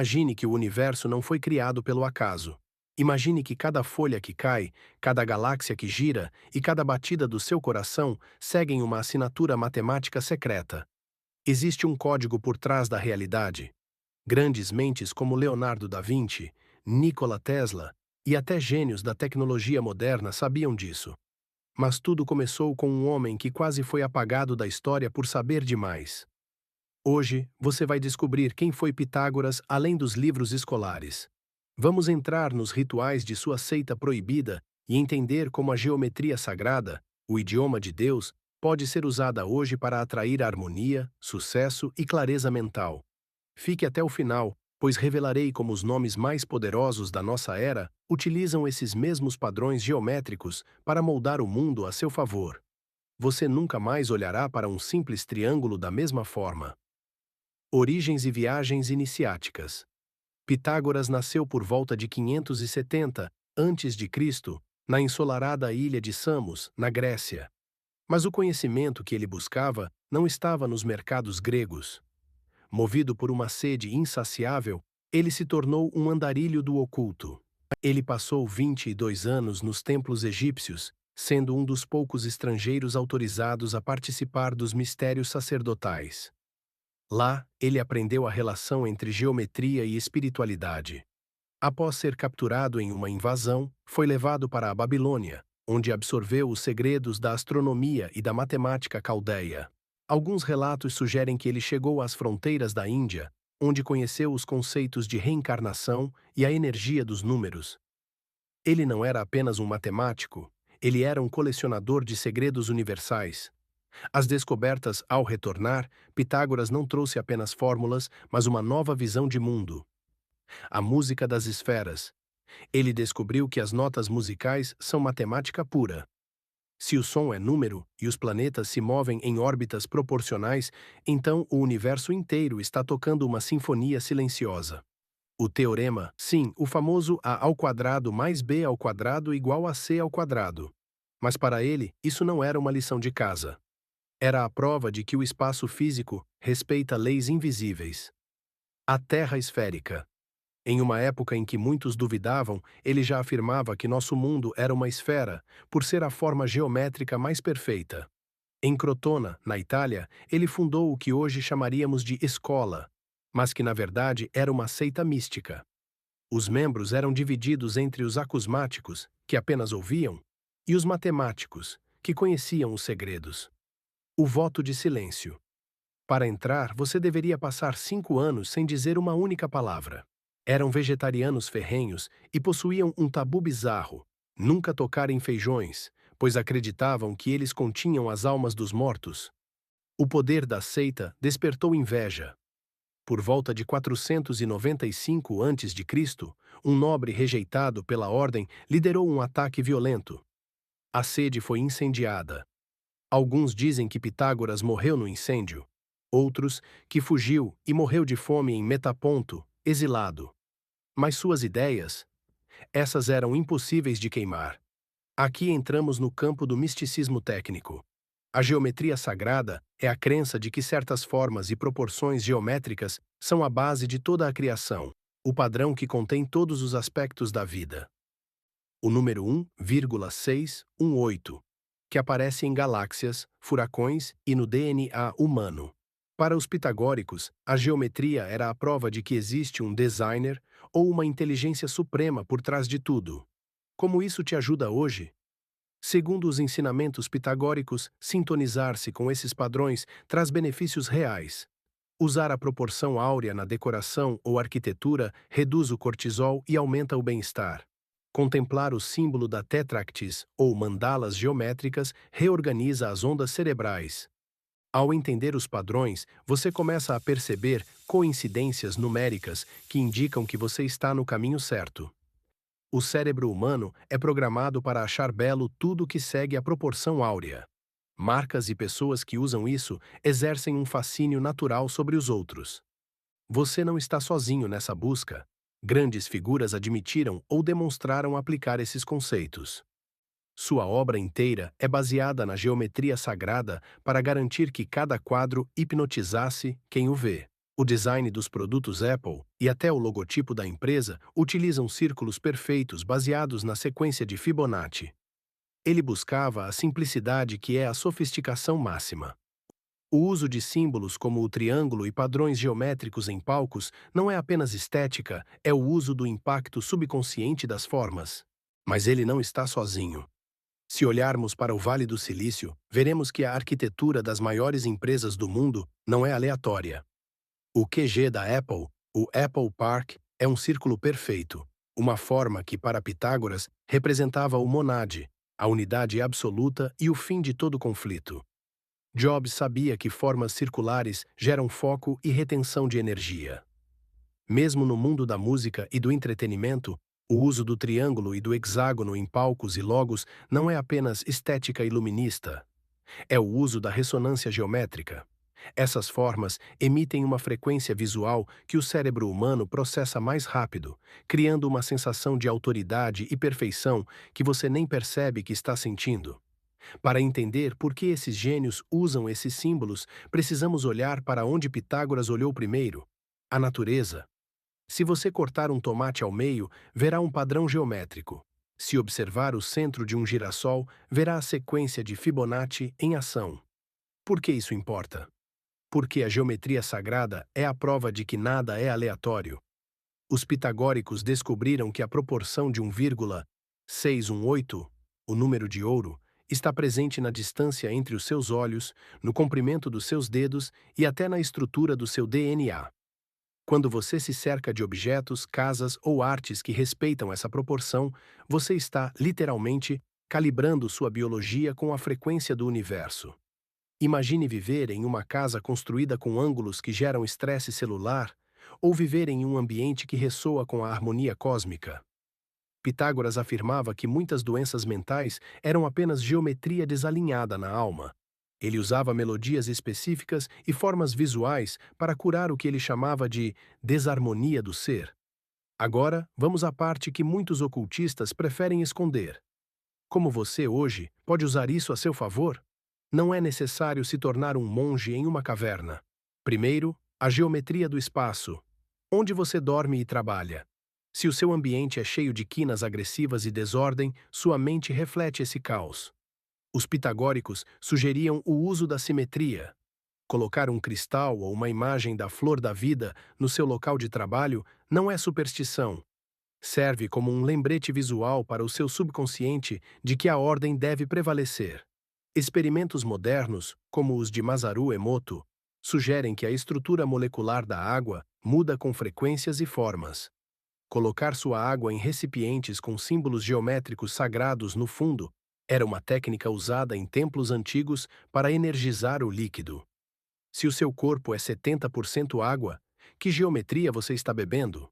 Imagine que o universo não foi criado pelo acaso. Imagine que cada folha que cai, cada galáxia que gira e cada batida do seu coração seguem uma assinatura matemática secreta. Existe um código por trás da realidade. Grandes mentes como Leonardo da Vinci, Nikola Tesla e até gênios da tecnologia moderna sabiam disso. Mas tudo começou com um homem que quase foi apagado da história por saber demais. Hoje, você vai descobrir quem foi Pitágoras além dos livros escolares. Vamos entrar nos rituais de sua seita proibida e entender como a geometria sagrada, o idioma de Deus, pode ser usada hoje para atrair harmonia, sucesso e clareza mental. Fique até o final, pois revelarei como os nomes mais poderosos da nossa era utilizam esses mesmos padrões geométricos para moldar o mundo a seu favor. Você nunca mais olhará para um simples triângulo da mesma forma. Origens e viagens iniciáticas. Pitágoras nasceu por volta de 570 a.C., na ensolarada ilha de Samos, na Grécia. Mas o conhecimento que ele buscava não estava nos mercados gregos. Movido por uma sede insaciável, ele se tornou um andarilho do oculto. Ele passou 22 anos nos templos egípcios, sendo um dos poucos estrangeiros autorizados a participar dos mistérios sacerdotais. Lá, ele aprendeu a relação entre geometria e espiritualidade. Após ser capturado em uma invasão, foi levado para a Babilônia, onde absorveu os segredos da astronomia e da matemática caldeia. Alguns relatos sugerem que ele chegou às fronteiras da Índia, onde conheceu os conceitos de reencarnação e a energia dos números. Ele não era apenas um matemático, ele era um colecionador de segredos universais. Às descobertas, ao retornar, Pitágoras não trouxe apenas fórmulas, mas uma nova visão de mundo. A música das esferas. Ele descobriu que as notas musicais são matemática pura. Se o som é número e os planetas se movem em órbitas proporcionais, então o universo inteiro está tocando uma sinfonia silenciosa. O teorema, sim, o famoso A ao quadrado mais B ao quadrado igual a C ao quadrado. Mas para ele, isso não era uma lição de casa. Era a prova de que o espaço físico respeita leis invisíveis. A Terra esférica. Em uma época em que muitos duvidavam, ele já afirmava que nosso mundo era uma esfera, por ser a forma geométrica mais perfeita. Em Crotona, na Itália, ele fundou o que hoje chamaríamos de escola, mas que na verdade era uma seita mística. Os membros eram divididos entre os acusmáticos, que apenas ouviam, e os matemáticos, que conheciam os segredos. O voto de silêncio. Para entrar, você deveria passar 5 anos sem dizer uma única palavra. Eram vegetarianos ferrenhos e possuíam um tabu bizarro: nunca tocar em feijões, pois acreditavam que eles continham as almas dos mortos. O poder da seita despertou inveja. Por volta de 495 a.C., um nobre rejeitado pela ordem liderou um ataque violento. A sede foi incendiada. Alguns dizem que Pitágoras morreu no incêndio. Outros, que fugiu e morreu de fome em Metaponto, exilado. Mas suas ideias, essas eram impossíveis de queimar. Aqui entramos no campo do misticismo técnico. A geometria sagrada é a crença de que certas formas e proporções geométricas são a base de toda a criação, o padrão que contém todos os aspectos da vida. O número 1,618, que aparece em galáxias, furacões e no DNA humano. Para os pitagóricos, a geometria era a prova de que existe um designer ou uma inteligência suprema por trás de tudo. Como isso te ajuda hoje? Segundo os ensinamentos pitagóricos, sintonizar-se com esses padrões traz benefícios reais. Usar a proporção áurea na decoração ou arquitetura reduz o cortisol e aumenta o bem-estar. Contemplar o símbolo da tétractis ou mandalas geométricas reorganiza as ondas cerebrais. Ao entender os padrões, você começa a perceber coincidências numéricas que indicam que você está no caminho certo. O cérebro humano é programado para achar belo tudo que segue a proporção áurea. Marcas e pessoas que usam isso exercem um fascínio natural sobre os outros. Você não está sozinho nessa busca. Grandes figuras admitiram ou demonstraram aplicar esses conceitos. Sua obra inteira é baseada na geometria sagrada para garantir que cada quadro hipnotizasse quem o vê. O design dos produtos Apple e até o logotipo da empresa utilizam círculos perfeitos baseados na sequência de Fibonacci. Ele buscava a simplicidade que é a sofisticação máxima. O uso de símbolos como o triângulo e padrões geométricos em palcos não é apenas estética, é o uso do impacto subconsciente das formas. Mas ele não está sozinho. Se olharmos para o Vale do Silício, veremos que a arquitetura das maiores empresas do mundo não é aleatória. O QG da Apple, o Apple Park, é um círculo perfeito, uma forma que, para Pitágoras, representava o monade, a unidade absoluta e o fim de todo conflito. Jobs sabia que formas circulares geram foco e retenção de energia. Mesmo no mundo da música e do entretenimento, o uso do triângulo e do hexágono em palcos e logos não é apenas estética iluminista. É o uso da ressonância geométrica. Essas formas emitem uma frequência visual que o cérebro humano processa mais rápido, criando uma sensação de autoridade e perfeição que você nem percebe que está sentindo. Para entender por que esses gênios usam esses símbolos, precisamos olhar para onde Pitágoras olhou primeiro: a natureza. Se você cortar um tomate ao meio, verá um padrão geométrico. Se observar o centro de um girassol, verá a sequência de Fibonacci em ação. Por que isso importa? Porque a geometria sagrada é a prova de que nada é aleatório. Os pitagóricos descobriram que a proporção de 1,618, o número de ouro, está presente na distância entre os seus olhos, no comprimento dos seus dedos e até na estrutura do seu DNA. Quando você se cerca de objetos, casas ou artes que respeitam essa proporção, você está, literalmente, calibrando sua biologia com a frequência do universo. Imagine viver em uma casa construída com ângulos que geram estresse celular, ou viver em um ambiente que ressoa com a harmonia cósmica. Pitágoras afirmava que muitas doenças mentais eram apenas geometria desalinhada na alma. Ele usava melodias específicas e formas visuais para curar o que ele chamava de desarmonia do ser. Agora, vamos à parte que muitos ocultistas preferem esconder. Como você hoje pode usar isso a seu favor? Não é necessário se tornar um monge em uma caverna. Primeiro, a geometria do espaço. Onde você dorme e trabalha? Se o seu ambiente é cheio de quinas agressivas e desordem, sua mente reflete esse caos. Os pitagóricos sugeriam o uso da simetria. Colocar um cristal ou uma imagem da flor da vida no seu local de trabalho não é superstição. Serve como um lembrete visual para o seu subconsciente de que a ordem deve prevalecer. Experimentos modernos, como os de Masaru Emoto, sugerem que a estrutura molecular da água muda com frequências e formas. Colocar sua água em recipientes com símbolos geométricos sagrados no fundo era uma técnica usada em templos antigos para energizar o líquido. Se o seu corpo é 70% água, que geometria você está bebendo?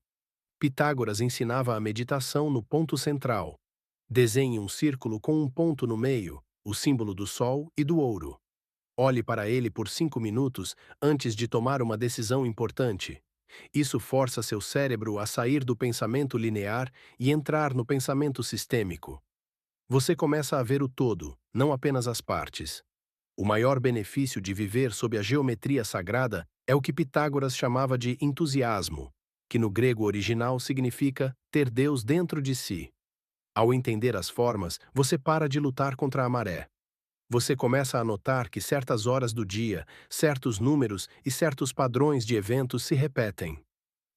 Pitágoras ensinava a meditação no ponto central. Desenhe um círculo com um ponto no meio, o símbolo do sol e do ouro. Olhe para ele por 5 minutos antes de tomar uma decisão importante. Isso força seu cérebro a sair do pensamento linear e entrar no pensamento sistêmico. Você começa a ver o todo, não apenas as partes. O maior benefício de viver sob a geometria sagrada é o que Pitágoras chamava de entusiasmo, que no grego original significa ter Deus dentro de si. Ao entender as formas, você para de lutar contra a maré. Você começa a notar que certas horas do dia, certos números e certos padrões de eventos se repetem.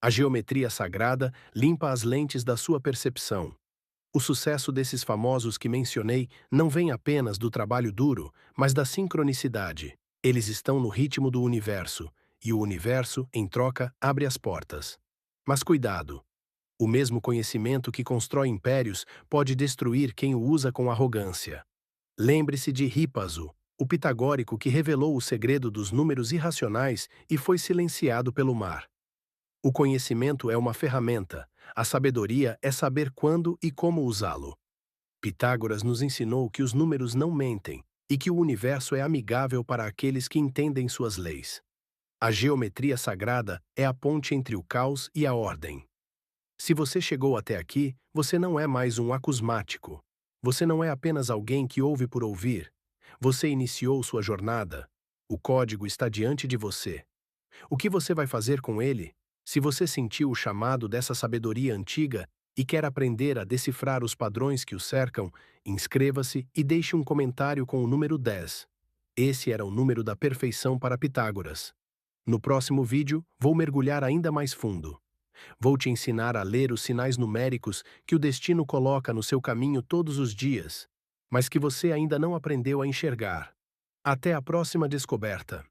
A geometria sagrada limpa as lentes da sua percepção. O sucesso desses famosos que mencionei não vem apenas do trabalho duro, mas da sincronicidade. Eles estão no ritmo do universo, e o universo, em troca, abre as portas. Mas cuidado! O mesmo conhecimento que constrói impérios pode destruir quem o usa com arrogância. Lembre-se de Hípaso, o pitagórico que revelou o segredo dos números irracionais e foi silenciado pelo mar. O conhecimento é uma ferramenta, a sabedoria é saber quando e como usá-lo. Pitágoras nos ensinou que os números não mentem e que o universo é amigável para aqueles que entendem suas leis. A geometria sagrada é a ponte entre o caos e a ordem. Se você chegou até aqui, você não é mais um acusmático. Você não é apenas alguém que ouve por ouvir. Você iniciou sua jornada. O código está diante de você. O que você vai fazer com ele? Se você sentiu o chamado dessa sabedoria antiga e quer aprender a decifrar os padrões que o cercam, inscreva-se e deixe um comentário com o número 10. Esse era o número da perfeição para Pitágoras. No próximo vídeo, vou mergulhar ainda mais fundo. Vou te ensinar a ler os sinais numéricos que o destino coloca no seu caminho todos os dias, mas que você ainda não aprendeu a enxergar. Até a próxima descoberta.